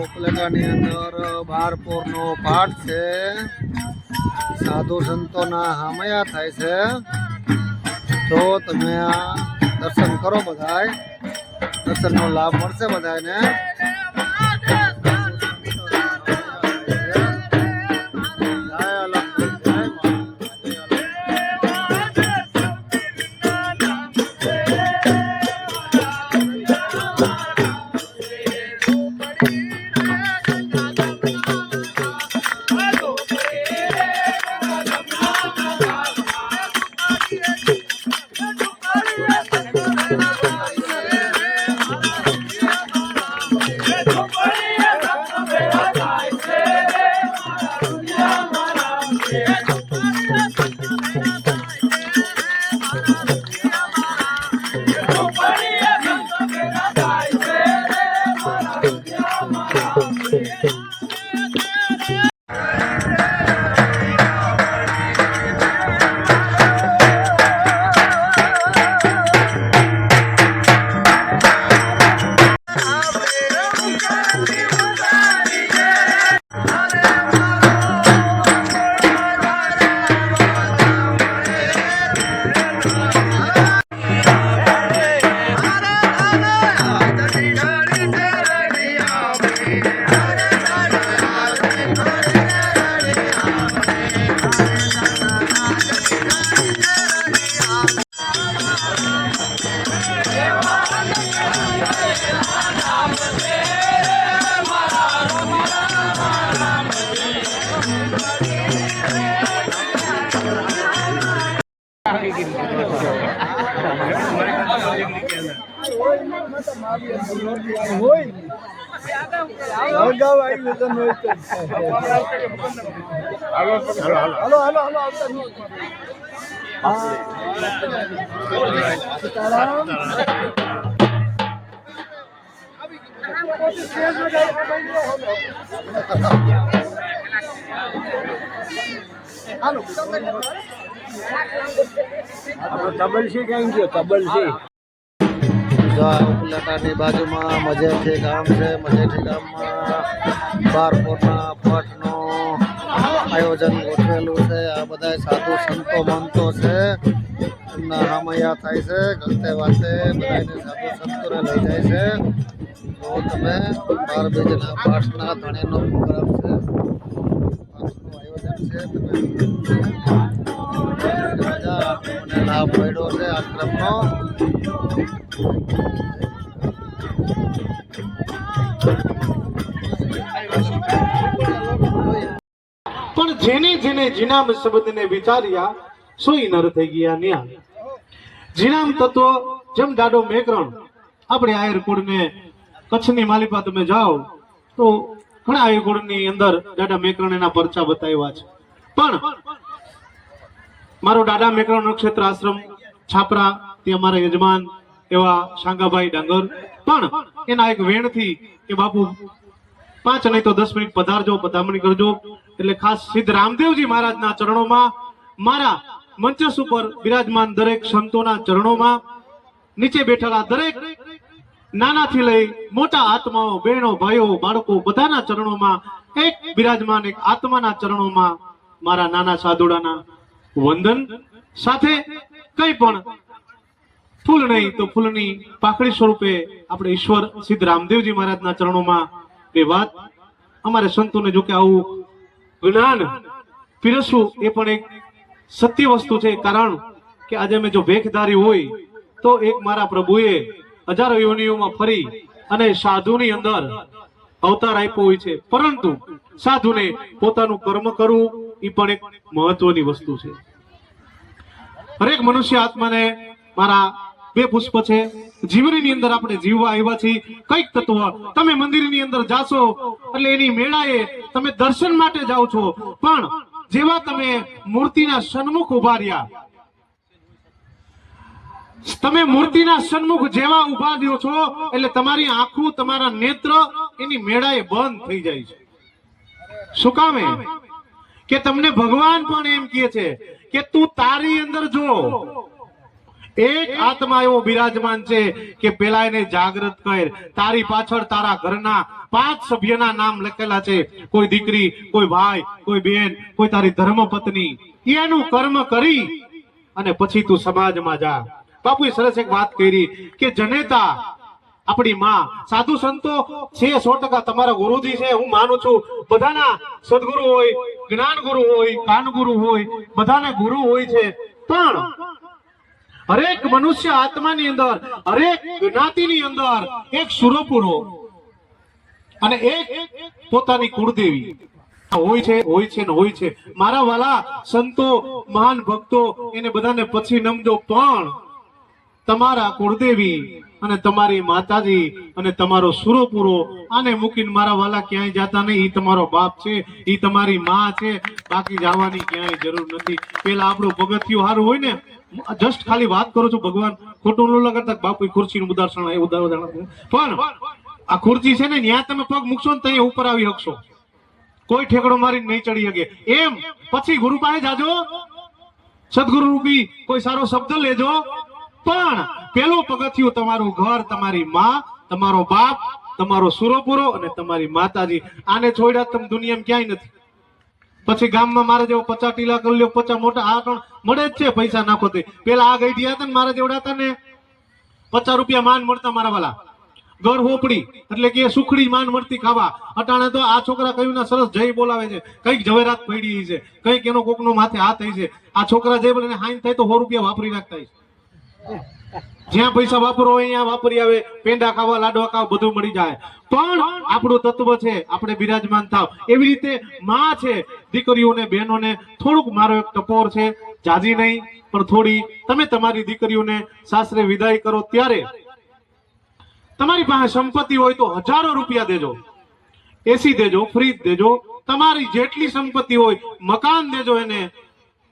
ઉપલેટાની અંદર બારપોરનો પાઠ છે, સાધુ સંતોના હામયા થાય છે. તો તમે આ દર્શન કરો, બધાય દર્શનનો લાભ મળશે બધાને. તબલસી ક્યાં ગયો? તબલસી ઉપલેટાની બાજુમાં મજેઠી ગામ છે. મજેઠી ગામમાં બારપોરના પટનું આયોજન ગોઠવેલું છે. આ બધા સાધુ સંતો મંતો છે, એમના હામયા થાય છે. ગલતે વાતે બધાને સાધુ સંતોને લઈ જાય છે. તો તમે 12 બીજના પાઠના ધણીનો પ્રોગ્રામ છે, પાઠનું આયોજન છે. મને લાભ મળ્યો છે આશ્રમનો. પણ જેને જેને જીનામ શબ્દને વિચાર્યા સોઈ નર થઈ ગયા ન્યા. જીનામ તત્વ જેમ દાડો મેકરણ આપણે આયરકુળને કચ્છની માલિપા તમે જાઓ તો ઘણા આયરકુળની અંદર દાદા મેકરણ એના પરચા બતાવ્યા છે. પણ મારો દાદા મેકરણ નક્ષત્ર આશ્રમ છાપરા તે અમારા યજમાન એવા શાંગાભાઈ ડાંગર પણ એના એક વેણથી કે બાપુ 5 નહીં તો 10 મિનિટ પધારજો, પધામણી કરજો. એટલે ખાસ સિદ્ધ રામદેવજી મહારાજના ચરણોમાં, મારા મંચસ ઉપર બિરાજમાન દરેક સંતોના ચરણોમાં, નીચે બેઠેલા દરેક નાનાથી લઈ મોટા આત્માઓ, બહેનો, ભાઈઓ, બાળકો બધાના ચરણોમાં, એક બિરાજમાન એક આત્માના ચરણોમાં મારા નાના સાધુડાના વંદન સાથે કંઈ પણ ફૂલ નહીં તો ફૂલની પાકડી સ્વરૂપે આપણે ઈશ્વર સિદ્ધ રામદેવજી મહારાજના ચરણોમાં બે વાત. અમારે સંતોને જો કે આવું જ્ઞાન પીરસવું એ પણ એક સત્ય વસ્તુ છે. કારણ કે આજે મેં જો ભેખધારી હોય તો એક મારા પ્રભુએ હજારો યોનિઓમાં ફરી અને સાધુની અંદર અવતાર આપ્યો હોય છે, પરંતુ સાધુને પોતાનું કર્મ કરવું એ પણ એક મહત્વની વસ્તુ છે. હરેક મનુષ્ય આત્માને મારા બે પુષ્પ છે. જીવનની અંદર આપણે જીવવા આવ્યા છીએ. કઈક તત્વ તમે મંદિરની અંદર જાશો એટલે એની મેળાએ તમે દર્શન માટે જાઓ છો, પણ જેવા તમે મૂર્તિના સન્મુખ ઉભા રહ્યા, તમે મૂર્તિના સન્મુખ જેવા ઉભા રહ્યો છો એટલે તમારી આંખો, તમારા નેત્ર એની મેળાએ બંધ થઈ જાય છે. શું કામ? કે તમને ભગવાન પણ એમ કહે છે કે તું તારી અંદર જો એક આત્મા એવો બિરાજમાન છે કે પેલા એને જાગૃત કર. તારી પાછળ તારા ઘરના 5 સભ્યના નામ લખેલા છે, કોઈ દીકરી, કોઈ ભાઈ, કોઈ બેન, કોઈ તારી ધર્મપત્ની. એનું કર્મ કરી અને પછી તું સમાજમાં જા. બાપુએ સરસ એક વાત કરી કે જનેતા આપણી માં, સાધુ સંતો છે 100% તમારા ગુરુજી છે, હું માનું છું. બધાના સદગુરુ હોય, જ્ઞાન ગુરુ હોય, કાન ગુરુ હોય, બધાને ગુરુ હોય છે, પણ હરેક મનુષ્ય આત્માની અંદર, હરેક જ્ઞાતિની અંદર એક સુરપુરો અને એક પોતાની કુળદેવી હોય છે ને હોય છે. મારા વાલા સંતો, મહાન ભક્તો, એને બધાને પછી નમજો, પણ તમારા કુળદેવી અને તમારી માતાજી અને તમારો સુરપુરો આને મૂકીને મારા વાલા ક્યાંય જાતા નહીં. ઈ તમારો બાપ છે, ઈ તમારી માં છે, બાકી જવાની ક્યાંય જરૂર નથી. પેલા આપણું પગથિયું સારું હોય ને, જસ્ટ ખાલી વાત કરું છું, ભગવાન ખોટું ન લગાડતા. બાપુ ખુરશીનું ઉદાહરણ એ ઉદાહરણ, પણ આ ખુરશી છે ને, ત્યાં તમે પગ મૂકશો ને ત્યાં ઉપર આવી શકશો, કોઈ ઠેકડો મારીને નહીં ચડી શકે. એમ પછી ગુરુ પાસે જાજો, સદગુરુ રૂપી કોઈ સારો શબ્દ લેજો, પણ પેલું પગથિયું તમારું ઘર, તમારી માં, તમારો બાપ, તમારો સુરપુરો અને તમારી માતાજી. આને છોડ્યા તમે દુનિયામાં ક્યાંય નથી. પછી ગામમાં મારા જેવો 50 ટીલા કરી લ્યો, 50 મોટા, આ પણ મળે જ છે પૈસા નાખો તે. પેલા આ ગઈ હતા ને મારા જેવડા હતા ને, 50 રૂપિયા માન મળતા મારા વાલા. ઘર હોપડી એટલે કે સુખડી માન મળતી ખાવા. અટાણે તો આ છોકરા કયું ના સરસ જય બોલાવે છે, કઈક જવેરાત પડી છે, કઈક એનો કોકનો માથે હાથ થઈ છે. આ છોકરા જય બોલે હાઈન થાય તો 100 રૂપિયા વાપરી નાખતા છે. જ્યાં પૈસા વાપરો હોય અહીંયા વાપરી આવે. પેંડા ખાવા, લાડવા ખાવા, બધું મળી જાય. પણ આપણું તત્વ છે, આપણે બિરાજમાન થાવ. એવી રીતે માં છે, દીકરીઓને, બહેનોને થોડુંક મારો એક ટપોર છે, જાજી નહીં પણ થોડી. તમે તમારી દીકરીઓને સાસરે વિદાય કરો ત્યારે તમારી પાસે સંપત્તિ હોય તો હજારો રૂપિયા દેજો, એસી દેજો, ફ્રીજ દેજો, તમારી જેટલી સંપત્તિ હોય મકાન દેજો એને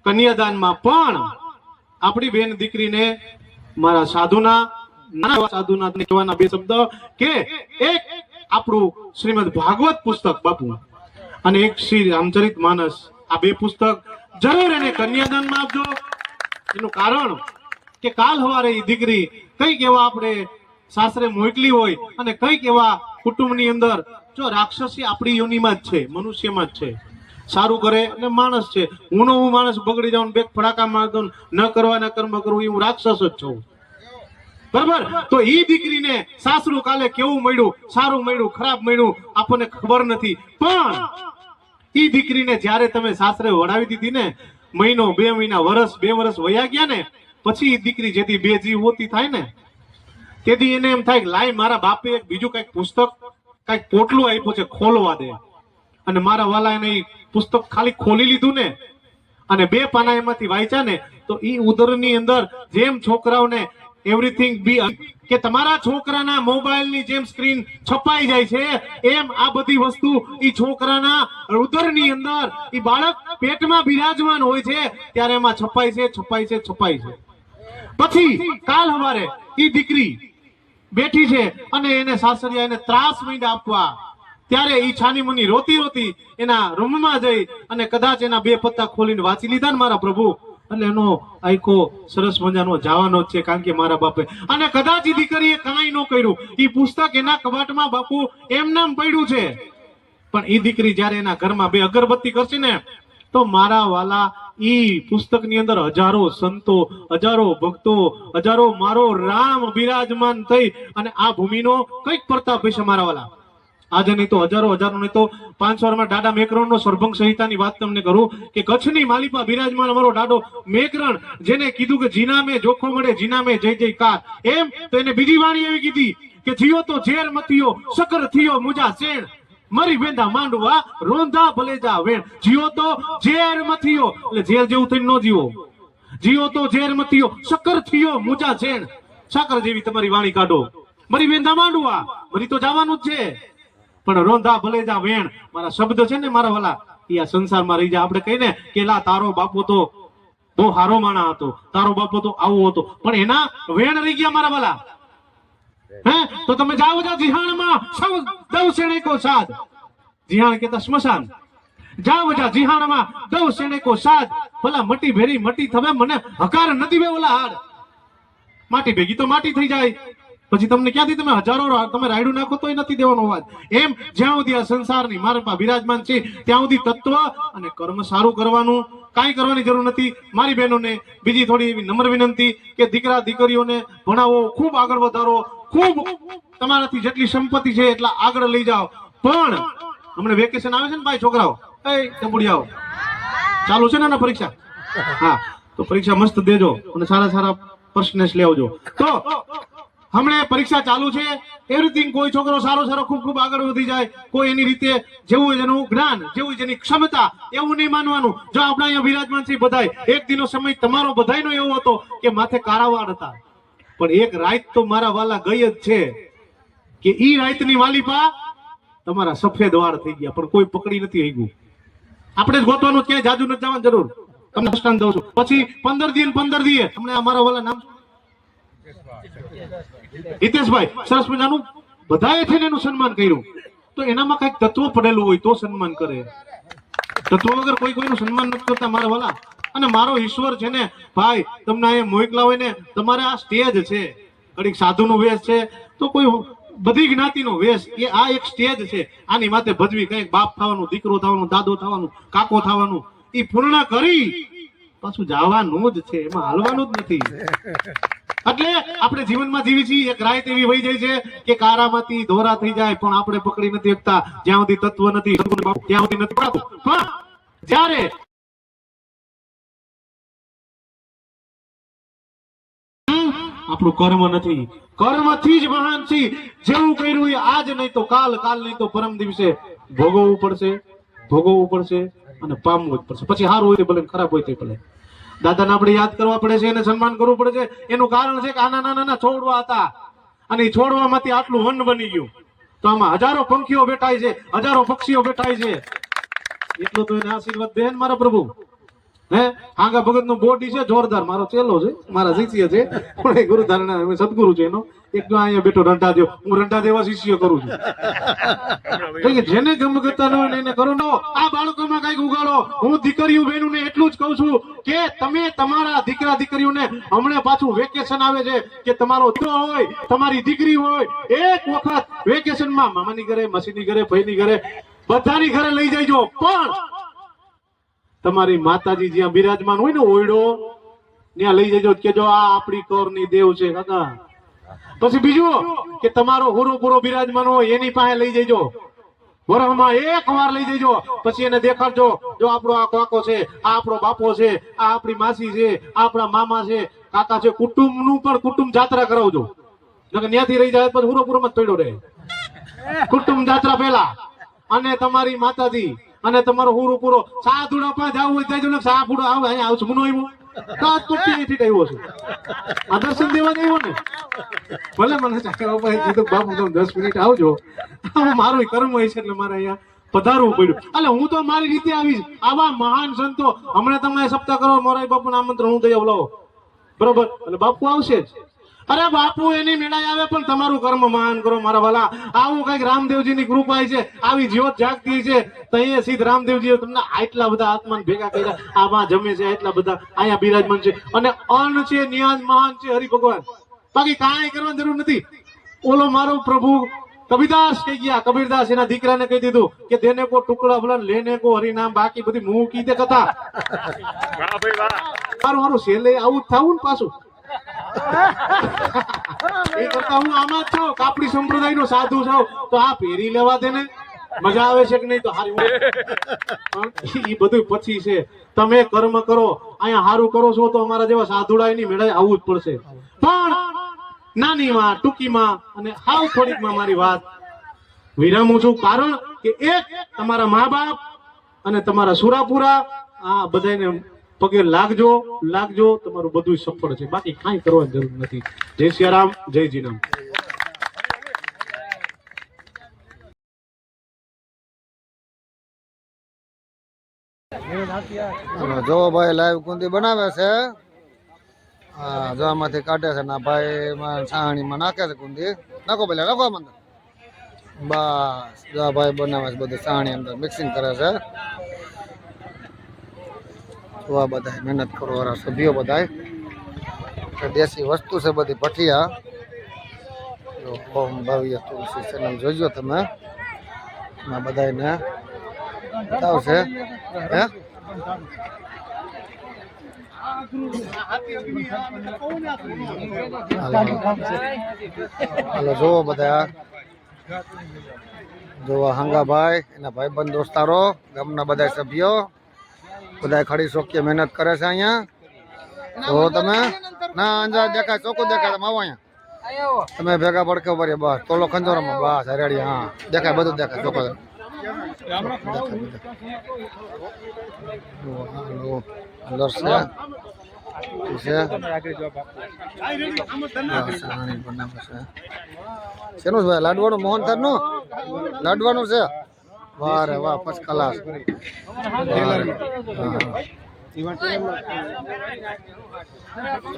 કન્યાદાનમાં. પણ આપણી બેન દીકરીને મારા સાધુના, નાના સાધુના કહેવાના બે શબ્દ કે એક આપણું શ્રીમદ ભાગવત પુસ્તક બાપુ અને એક શ્રી રામચરિત માનસ, આ બે પુસ્તક જરૂર એને કન્યાદાનમાં આપજો. એનું કારણ કે કાલ સવારે એ દીકરી કઈક એવા આપણે સાસરે મોકલી હોય અને કઈક એવા કુટુંબની અંદર, જો રાક્ષસી આપણી યોનિમાં જ છે, મનુષ્યમાં જ છે, સારું કરે અને માણસ છે. હું માણસ બગડી જાઉં, બે ફડાકા માર દઉં, ન કરવાના કર્મ કરું, હું રાક્ષસ જ છું. બરાબર? તો એ દીકરીને સાસરું કાલે કેવું મળ્યું, સારું મળ્યું, ખરાબ મળ્યું, આપણને ખબર નથી. પણ એ દીકરીને જ્યારે તમે સાસરે વડાવી દીધી ને, મહિનો, 2 મહિના, વર્ષ, 2 વર્ષ વયા ગયા ને, પછી એ દીકરી જેથી બે જીવ હોતી થાય ને, તેથી એને એમ થાય કે લાય મારા બાપે એક બીજું કઈક પુસ્તક, કઈક પોટલું આપ્યું છે, ખોલવા દે. અને મારા વાલા એને પુસ્તક ખાલી ખોલી લીધું ને અને 2 પાના એમાંથી વાંચ્યા ને, તો ઈ ઉદરની અંદર જેમ છોકરાઓને એવરીથિંગ બી, કે તમારા છોકરાના મોબાઈલની જેમ સ્ક્રીન છપાઈ જાય છે, એમ આ બધી વસ્તુ ઈ છોકરાના ઉદરની અંદર, ઈ બાળક પેટમાં બિરાજમાન હોય છે ત્યારે એમાં છપાય છે, છપાય છે, છપાય છે. પછી કાલ સવારે ઈ દીકરી બેઠી છે અને એને સાસરિયા એને ત્રાસ માંડ્યા આપવા, ત્યારે ઈ છાની મુની રોતી રોતી એના રૂમમાં જઈ અને કદાચ એના 2 પત્તા ખોલીને વાંચી લીધા ને મારા પ્રભુ, એટલે એનો આઈકો સરસ મજાનો જવાનો જ છે, કારણ કે મારા બાપે. અને કદાચ ઈ દીકરીએ કાંઈ ન કર્યું, ઈ પુસ્તક એના કબાટમાં બાપુ એમનામ પડ્યું છે. પણ ઈ દીકરી જ્યારે એના ઘરમાં 2 અગરબત્તી કરશે ને, તો મારા વાલા ઈ પુસ્તકની અંદર હજારો સંતો, હજારો ભક્તો, હજારો મારો રામ બિરાજમાન થઈ અને આ ભૂમિનો કઈક પ્રતાપ હશે મારા વાલા. આજે નહીં તો હજારો નહીં તો 500 માં દાદા મેકરણનો સરભંગ સંહિતાની વાત તમને કરું કે કચ્છની માલિપા બિરાજમાન અમારો દાદો મેકરણ, જેને કીધું કે જીનામે જોખો મળે, જીનામે જય જયકાર. એમ તો એને બીજી વાણી એવી કીધી કે જીઓ તો ઝેર મથિયો, સકર થયો મુજા શેણ. મરી વેંધા માંડવા રોંધા ભલેજા વેણ. જીવો તો ઝેર મથીયો, એટલે ઝેર જેવું થઈને નો જીવો. જીવો તો ઝેર મથીયો, શક્કર થયો મુજા છેણ. સાકર જેવી તમારી વાણી કાઢો. મરી વેંધા માંડવા, મરી તો જવાનું જ છે, પણ રોંધા ભલેજા વેણ. મારા શબ્દ છે ને મારા વાલા, એ આ સંસારમાં રહી જાય. આપણે કહીને કે લા તારો બાપો તો બહુ હારો માણા હતો, તારો બાપો તો આવો હતો, પણ એના વેણ રહી ગયા મારા વાલા. હે તો તમે જાઓ જા જીહાણમાં સૌ દવ સેણેકો સાથ. જીહાણ કેતા સ્મશાન. જાઓ જા જીહાણમાં દવ સેણેકો સાથ. ભલા મટી ભેરી મટી થવે, મને હકાર નથી બે ઓલા હાડ. માટી ભેગી તો માટી થઈ જાય, પછી તમને ક્યાંથી તમે હજારો તમે રાયડું નાખો તોય નથી દેવાનો અવાજ. એમ જ્યાં સુધી આ સંસારની મારા પા બિરાજમાન છે ત્યાં સુધી તત્વ અને કર્મ સારું કરવાનું, કાંઈ કરવાની જરૂર નથી. મારી બહેનોને બીજી થોડી એવી નમ્ર વિનંતી કે દીકરા દીકરીઓને ભણાવો, ખૂબ આગળ વધારો, ખૂબ તમારાથી જેટલી સંપત્તિ છે એટલા આગળ લઈ જાઓ. પણ હમણાં વેકેશન આવે છે ને ભાઈ, છોકરાઓ એ ટબુડિયાઓ ચાલુ છે ને પરીક્ષા, હા તો પરીક્ષા મસ્ત દેજો અને સારા સારા પ્રશ્નેશ લેવજો. તો હમણાં પરીક્ષા ચાલુ છે, એવરીથિંગ કોઈ છોકરો સારો સારો ખૂબ ખૂબ આગળ વધી જાય, કોઈ એની રીતે જેવું એનું જ્ઞાન, જેવું જેની ક્ષમતા, એવું નહીં માનવાનું. જો આપણા અહીંયા વિરાજમાન છે બધાય, એક દિનો સમય તમારો બધાયનો એવો હતો કે માથે કાળાવાડ હતા, પણ એક રાત તો મારા વાલા ગઈ જ છે કે ઈ રાતની વાલીપા તમારા સફેદ વાળ થઈ ગયા, પણ કોઈ પકડી નથી આવી ગયું. આપણે જ ગોતવાનું, ક્યાંય જાજુ નથી જવાની જરૂર. તમને દૃષ્ટાંત દઉં છું. પછી 15 દીએ હમણાં અમારા વાલા નામ હિતેશભાઈ સરસ મજાનું બધાએ થઈને એનું સન્માન કર્યું. તો એનામાં કઈક તત્વ પડેલું હોય તો સન્માન કરે, તત્વ વગર કોઈ કોઈનું સન્માન નથી કરતા મારા વાલા. અને મારો ઈશ્વર છે ને ભાઈ, તમને અહીંયા મોકલા હોય ને, તમારે આ સ્ટેજ છે, કડીક સાધુનો વેશ છે તો કોઈ બધી જ્ઞાતિનો વેશ, એ આ એક સ્ટેજ છે. આની માથે ભજવી કઈક બાપ થવાનું, દીકરો થવાનું, દાદો થવાનું, કાકો થવાનું, એ પૂર્ણ કરી પાછું જવાનું જ છે, એમાં હાલવાનું જ નથી. એટલે આપણે જીવનમાં જીવી છીએ, એક રાત એવી વહી જાય છે કે કારામાંથી દોરા થઈ જાય, પણ આપણે પકડી નથી શકતા. જ્યાં સુધી તત્વ નથી ત્યાં સુધી નથી પડાતું. પણ જ્યારે આપણું કર્મ નથી, કર્મથી જ મહાન છે. જેવું કર્યું એ આજ નહીં તો કાલ, કાલ નહીં તો પરમ દિવસે ભોગવવું પડશે, ભોગવવું પડશે અને પામવું જ પડશે. પછી સારું હોય તો ભલે, ખરાબ હોય તો ભલે. દાદાને આપણે યાદ કરવા પડે છે, એને સન્માન કરવું પડે છે. એનું કારણ છે કે આના નાના છોડવા હતા અને એ છોડવામાંથી આટલું વન બની ગયું. તો આમાં હજારો પંખીઓ બેઠાય છે, હજારો પક્ષીઓ બેઠાય છે. એટલો તો એને આશીર્વાદ દે ને મારા પ્રભુ. હે આંગા ભગત નું બોડી છે જોરદાર, મારો ચેલો છે, મારા શિષ્ય છે, પણ ગુરુ ધારણા સદગુરુ છે એનો. એક તો અહીંયા બેઠો રંટા દેવ, હું રંટા દેવા શિષ્ય કરું છું. જેને ગમ કરતા ન હોય એને કરો. આ બાળકોમાં કઈક ઉગાડો. હું દીકરીઓ બહેનોને એટલું જ કહું છું કે તમે તમારા દીકરા દીકરીઓને, હમણાં પાછું વેકેશન આવે છે, કે તમારો દીકરો હોય, તમારી દીકરી હોય, એક વખત વેકેશનમાં મામાની ઘરે, માસીની ઘરે, ભાઈની ઘરે, બધાની ઘરે લઈ જઈજો. પણ તમારી માતાજી જ્યાં બિરાજમાન હોય ને ઓયડો, ત્યાં લઈ જજો કે જો આ આપણી કોરની દેવ છે કાકા. પછી બીજું કે તમારો હુરો પૂરો બિરાજમાન હોય એની પાસે લઈ જજો, વરહમાં એક વાર લઈ જજો. પછી એને દેખાડજો, જો આપણો આ કાકો છે, આ આપણો બાપો છે, આ આપણી માસી છે, આ આપણા મામા છે, કાકા છે. કુટુંબનું પણ કુટુંબ જાત્રા કરાવજો, ત્યાંથી રહી જાય પછી હુરો પૂરો માં પડ્યો રહે. કુટુંબ જાત્રા પહેલા, અને તમારી માતાજી અને તમારો હુરો પૂરો સાધુડા પાસે જવું હોય જજો ને. સા પૂરો આવે અહીંયા આવશું મુનો આવ્યો દર્શન દેવા આવ્યો ને, ભલે મને કીધું બાપુ તમે 10 મિનિટ આવજો, મારું કર્મ હોય છે એટલે મારે અહીંયા પધારવું પડ્યું. એટલે હું તો મારી રીતે આવીશ. આવા મહાન સંતો હમણાં તમે સપ્તાહ કરો, મોરારી બાપુના આમંત્રણ હું દઈ બોલાવો, બરોબર? એટલે બાપુ આવશે જ. અરે બાપુ એની મેળાએ આવે, પણ તમારું કર્મ મહાન કરો મારા વાલા. આવું કઈક રામદેવજીની કૃપા છે, આવી જ્યોત જાગતી છે. તો અહીંયા સીધ રામદેવજી તમને આટલા બધા આત્માને ભેગા કર્યા, આમાં જમે છે, આટલા બધા અહીંયા બિરાજમાન છે. અને અન્ન છે, નિયાજ મહાન છે હરિ ભગવાન. બાકી કાંઈ કરવાની જરૂર નથી. ઓલો મારો પ્રભુ કબીરદાસ કહી ગયા, કબીરદાસ એના દીકરાને કહી દીધું કે દેને કો ટુકડા ભલા લેને કો હરિનામ, બાકી બધી મું કીધે કથા. મારું મારું છેલ્લે આવું થવું ને પાછું. એ કરતા હું આમાં જ છું, કાપડી સંપ્રદાય નો સાધુ છું, તો આ પહેરી લેવા દે ને. મજા આવે છે કે નહીં? તો હારી. એ બધું પછી છે. તમે કર્મ કરો, અહીંયા હારું કરો છો તો અમારા જેવા સાધુડા ની મેળાએ આવવું જ પડશે. પણ નાનીમાં, ટૂંકીમાં અને હાવ થોડીકમાં મારી વાત વિરામું છું. કારણ કે એક તમારા મા બાપ અને તમારા સુરાપુરા આ બધાને પગે લાગજો તમારું બધું સફળ છે, બાકી કાંઈ કરવાની જરૂર નથી. જય સિયારામ, જય જીનામ. જો ભાઈ લાઈવ કુંદી બનાવે છે. હા, જો આમાંથી કાઢે છે ને ભાઈ છાણીમાં નાખે છે કુંદી. નાખો પેલા નાખો અંદર. બસ જો ભાઈ બનાવે છે બધું છાણી અંદર મિક્સિંગ કરે છે. તો આ બધા મહેનત કરવાવાળા સભ્યો બધા દેશી વસ્તુ છે બધી ભઠિયા. ઓમ ભવ્ય તુલસી ચેનલ જોજો તમે, એમાં બધાને બતાવશે. હે હાલો જોવો બધા, જોવા હંગાભાઈ એના ભાઈબંધ દોસ્તારો ગામના બધા સભ્યો બધા ખડી શોખીએ મહેનત કરે છે અહીંયા. તો તમે ના અંજાર દેખાય ચોખ્ખું દેખાય. તમે આવો અહીંયા, તમે ભેગા પડખે ભરીએ બસ તોલો ખંજોરામાં બસ હરિયાળી. હા દેખાય, બધું દેખાય ચોખ્ખું. શેનું છે લાડવાનું? મોહનથાળ નું લાડવાનું છે. વાહ રે વાહ, ફર્સ્ટ ક્લાસ.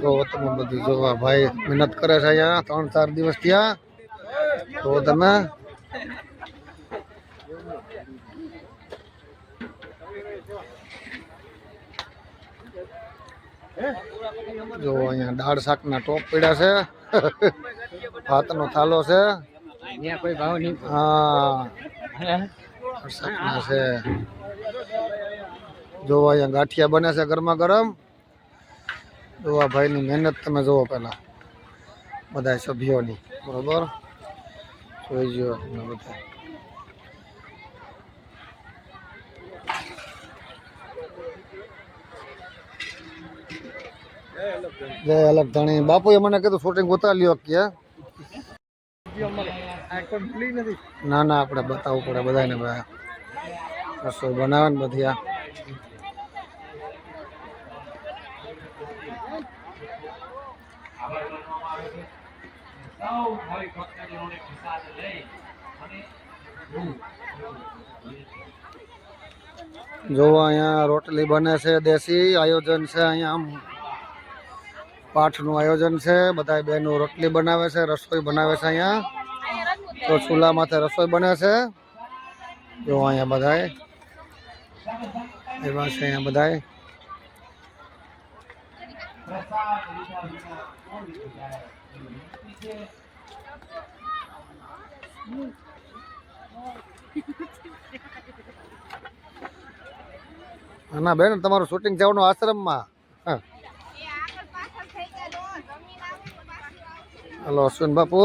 જો તમે બધું જોવા ભાઈ મહેનત કરે છે અહીંયા 3-4 દિવસ થયા. તો તમે જો અહીંયા દાળ શાકના ટોપ પડ્યા છે. ભાતનો થાલો છે. હા શાકના છે. જો અહીંયા ગાંઠિયા બને છે ગરમા ગરમ. જોવા ભાઈની મહેનત તમે જોવો પેલા બધા સભ્યોની, બરોબર જોઈ જો બધા. જય અલગ ધણી બાપુએ મને કીધું શૂટિંગ ઉતાર લ્યો કે ના ના આપણે બતાવવું પડે બધાને ભાઈ રસોઈ બનાવે ને બધી. આ જો અહીંયા રોટલી બને છે દેશી. આયોજન છે અહીંયા, આમ પાઠનું આયોજન છે. બધા બહેનો રોટલી બનાવે છે, રસોઈ બનાવે છે અહીંયા. તો ચૂલા માથે રસોઈ બને છે. જો અહીંયા બધાય એવા છે. અહીંયા બધાય ના બેન તમારું શૂટિંગ જવાનું આશ્રમમાં. હલો અશ્વિન બાપુ.